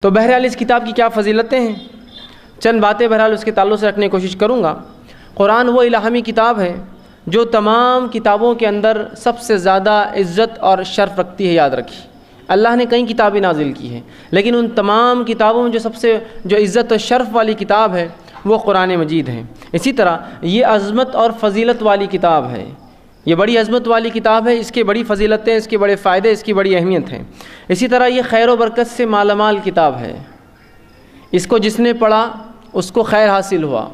تو بہرحال اس کتاب کی کیا فضیلتیں ہیں، چند باتیں بہرحال اس کے تعلق سے رکھنے کی کوشش کروں گا۔ قرآن وہ الہامی کتاب ہے جو تمام کتابوں کے اندر سب سے زیادہ عزت اور شرف رکھتی ہے۔ یاد رکھیے، اللہ نے کئی کتابیں نازل کی ہیں، لیکن ان تمام کتابوں میں جو سب سے عزت و شرف والی کتاب ہے وہ قرآن مجید ہے۔ اسی طرح یہ عظمت اور فضیلت والی کتاب ہے، یہ بڑی عظمت والی کتاب ہے، اس کی بڑی فضیلتیں، اس کے بڑے فائدے، اس کی بڑی اہمیت ہے۔ اسی طرح یہ خیر و برکت سے مالا مال کتاب ہے، اس کو جس نے پڑھا اس کو خیر حاصل ہوا،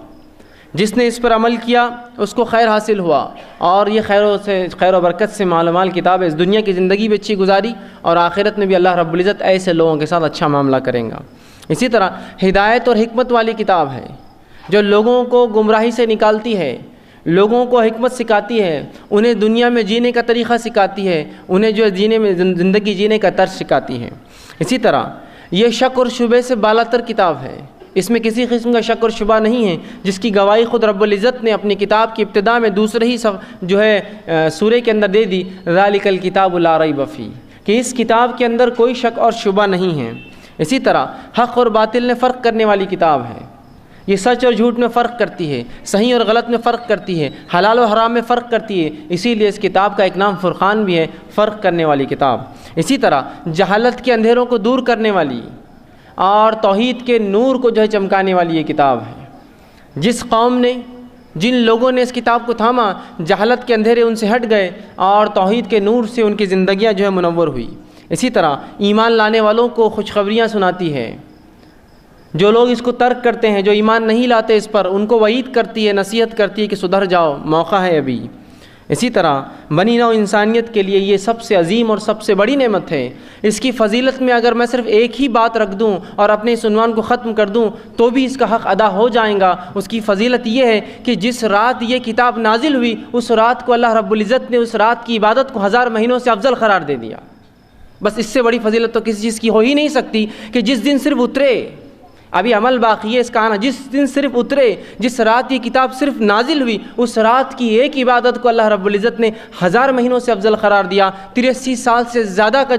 جس نے اس پر عمل کیا اس کو خیر حاصل ہوا، اور یہ خیر و برکت سے مالا مال کتاب ہے۔ اس دنیا کی زندگی بھی اچھی گزاری اور آخرت میں بھی اللہ رب العزت ایسے لوگوں کے ساتھ اچھا معاملہ کریں گا۔ اسی طرح ہدایت اور حکمت والی کتاب ہے جو لوگوں کو گمراہی سے نکالتی ہے، لوگوں کو حکمت سکھاتی ہے، انہیں دنیا میں جینے کا طریقہ سکھاتی ہے، انہیں جو جینے میں زندگی جینے کا طرز سکھاتی ہے۔ اسی طرح یہ شک اور شبہ سے بالاتر کتاب ہے، اس میں کسی قسم کا شک اور شبہ نہیں ہے، جس کی گواہی خود رب العزت نے اپنی کتاب کی ابتدا میں دوسرے ہی سورے کے اندر دے دی، ذالک الکتاب لا ریب فیہ، کہ اس کتاب کے اندر کوئی شک اور شبہ نہیں ہے۔ اسی طرح حق اور باطل میں فرق کرنے والی کتاب ہے، یہ سچ اور جھوٹ میں فرق کرتی ہے، صحیح اور غلط میں فرق کرتی ہے، حلال و حرام میں فرق کرتی ہے، اسی لیے اس کتاب کا ایک نام فرقان بھی ہے، فرق کرنے والی کتاب۔ اسی طرح جہالت کے اندھیروں کو دور کرنے والی اور توحید کے نور کو چمکانے والی یہ کتاب ہے۔ جس قوم نے، جن لوگوں نے اس کتاب کو تھاما، جہالت کے اندھیرے ان سے ہٹ گئے اور توحید کے نور سے ان کی زندگیاں منور ہوئی۔ اسی طرح ایمان لانے والوں کو خوشخبریاں سناتی ہے، جو لوگ اس کو ترک کرتے ہیں، جو ایمان نہیں لاتے اس پر، ان کو وعید کرتی ہے، نصیحت کرتی ہے کہ سدھر جاؤ، موقع ہے ابھی۔ اسی طرح بنی نوع انسانیت کے لیے یہ سب سے عظیم اور سب سے بڑی نعمت ہے۔ اس کی فضیلت میں اگر میں صرف ایک ہی بات رکھ دوں اور اپنے اس عنوان کو ختم کر دوں تو بھی اس کا حق ادا ہو جائے گا۔ اس کی فضیلت یہ ہے کہ جس رات یہ کتاب نازل ہوئی اس رات کو اللہ رب العزت نے اس رات کی عبادت کو 1000 مہینوں سے افضل قرار دے دیا۔ بس اس سے بڑی فضیلت تو کسی چیز کی ہو ہی نہیں سکتی کہ جس دن صرف اترے، ابھی عمل باقی ہے اس کا آنا، جس دن صرف اترے، جس رات یہ کتاب صرف نازل ہوئی، اس رات کی ایک عبادت کو اللہ رب العزت نے 1000 مہینوں سے افضل قرار دیا، 83 سال سے زیادہ کا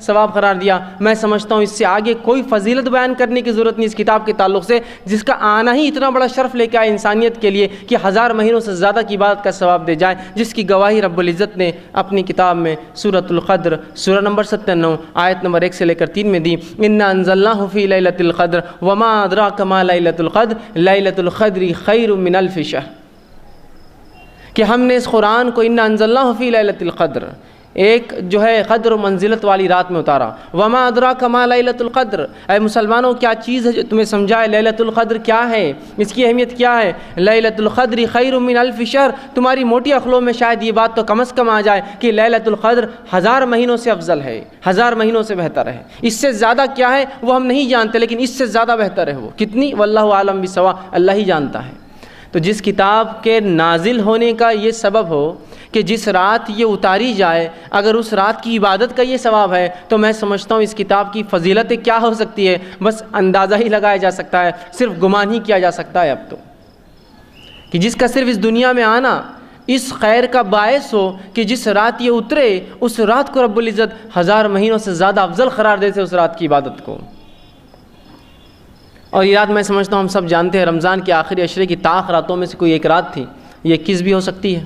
ثواب قرار دیا۔ میں سمجھتا ہوں اس سے آگے کوئی فضیلت بیان کرنے کی ضرورت نہیں اس کتاب کے تعلق سے، جس کا آنا ہی اتنا بڑا شرف لے کے آئے انسانیت کے لیے کہ 1000 مہینوں سے زیادہ کی عبادت کا ثواب دے جائے، جس کی گواہی رب العزت نے اپنی کتاب میں سورۃ القدر سورہ نمبر 97 آیت نمبر 1 سے لے کر 3 میں دی۔ انا انزلناہ فی لیلۃ القدر وما ادراک ما لیلۃ القدر لیلۃ القدر خیر من الف شہر، کہ ہم نے اس قرآن کو انا انزلناہ فی لیلۃ القدر، ایک قدر و منزلت والی رات میں اتارا۔ وما ادراک ما لیلۃ القدر، اے مسلمانوں کیا چیز ہے جو تمہیں سمجھائے لیلۃ القدر کیا ہے، اس کی اہمیت کیا ہے۔ لیلۃ القدر خیر من الف شہر، تمہاری موٹی عقلوں میں شاید یہ بات تو کم از کم آ جائے کہ لیلۃ القدر 1000 مہینوں سے افضل ہے، 1000 مہینوں سے بہتر ہے۔ اس سے زیادہ کیا ہے وہ ہم نہیں جانتے، لیکن اس سے زیادہ بہتر ہے وہ کتنی، واللہ عالم بالصواب، اللہ ہی جانتا ہے۔ تو جس کتاب کے نازل ہونے کا یہ سبب ہو کہ جس رات یہ اتاری جائے، اگر اس رات کی عبادت کا یہ ثواب ہے تو میں سمجھتا ہوں اس کتاب کی فضیلتیں کیا ہو سکتی ہے، بس اندازہ ہی لگایا جا سکتا ہے، صرف گمان ہی کیا جا سکتا ہے اب تو، کہ جس کا صرف اس دنیا میں آنا اس خیر کا باعث ہو کہ جس رات یہ اترے اس رات کو رب العزت 1000 مہینوں سے زیادہ افضل قرار دیتے اس رات کی عبادت کو۔ اور یہ رات میں سمجھتا ہوں ہم سب جانتے ہیں رمضان کے آخری عشرے کی طاق راتوں میں سے کوئی ایک رات تھی، یہ 21 بھی ہو سکتی ہے،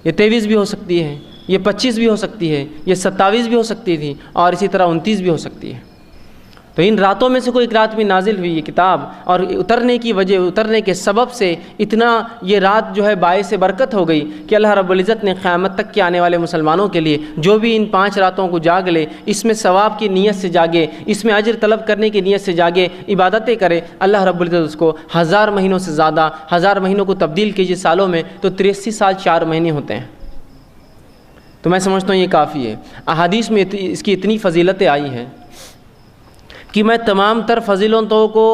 یہ 23 بھی ہو سکتی ہے، یہ 25 بھی ہو سکتی ہے، یہ 27 بھی ہو سکتی تھی، اور اسی طرح 29 بھی ہو سکتی ہے۔ تو ان راتوں میں سے کوئی ایک رات میں نازل ہوئی یہ کتاب، اور اترنے کی وجہ، اترنے کے سبب سے اتنا یہ رات باعث برکت ہو گئی کہ اللہ رب العزت نے قیامت تک کے آنے والے مسلمانوں کے لیے جو بھی ان 5 راتوں کو جاگ لے، اس میں ثواب کی نیت سے جاگے، اس میں اجر طلب کرنے کی نیت سے جاگے، عبادتیں کرے، اللہ رب العزت اس کو 1000 مہینوں سے زیادہ، 1000 مہینوں کو تبدیل کیجیے سالوں میں تو 83 سال 4 مہینے ہوتے ہیں۔ تو میں سمجھتا ہوں یہ کافی ہے۔ احادیث میں اس کی اتنی فضیلتیں آئی ہیں کہ میں تمام تر فضیلتوں کو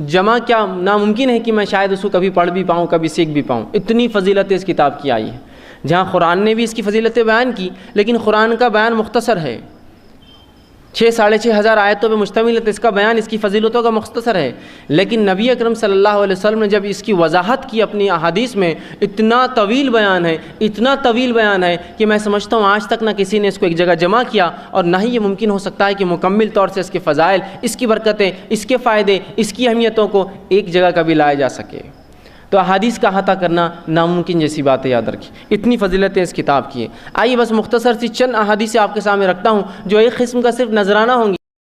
جمع کیا ناممکن ہے کہ میں شاید اس کو کبھی پڑھ بھی پاؤں، کبھی سیکھ بھی پاؤں، اتنی فضیلتیں اس کتاب کی آئی ہیں۔ جہاں قرآن نے بھی اس کی فضیلتیں بیان کی لیکن قرآن کا بیان مختصر ہے، 6,500 آیتوں پہ مشتمل ہے، تو اس کا بیان اس کی فضیلتوں کا مختصر ہے، لیکن نبی اکرم صلی اللہ علیہ وسلم نے جب اس کی وضاحت کی اپنی احادیث میں، اتنا طویل بیان ہے، اتنا طویل بیان ہے کہ میں سمجھتا ہوں آج تک نہ کسی نے اس کو ایک جگہ جمع کیا، اور نہ ہی یہ ممکن ہو سکتا ہے کہ مکمل طور سے اس کے فضائل، اس کی برکتیں، اس کے فائدے، اس کی اہمیتوں کو ایک جگہ کبھی لایا جا سکے۔ تو احادیث کا احاطہ کرنا ناممکن جیسی بات ہے، یاد رکھیں، اتنی فضیلتیں اس کتاب کی ہیں۔ آئیے بس مختصر سی چند احادیث آپ کے سامنے رکھتا ہوں جو ایک قسم کا صرف نذرانہ ہوں گی۔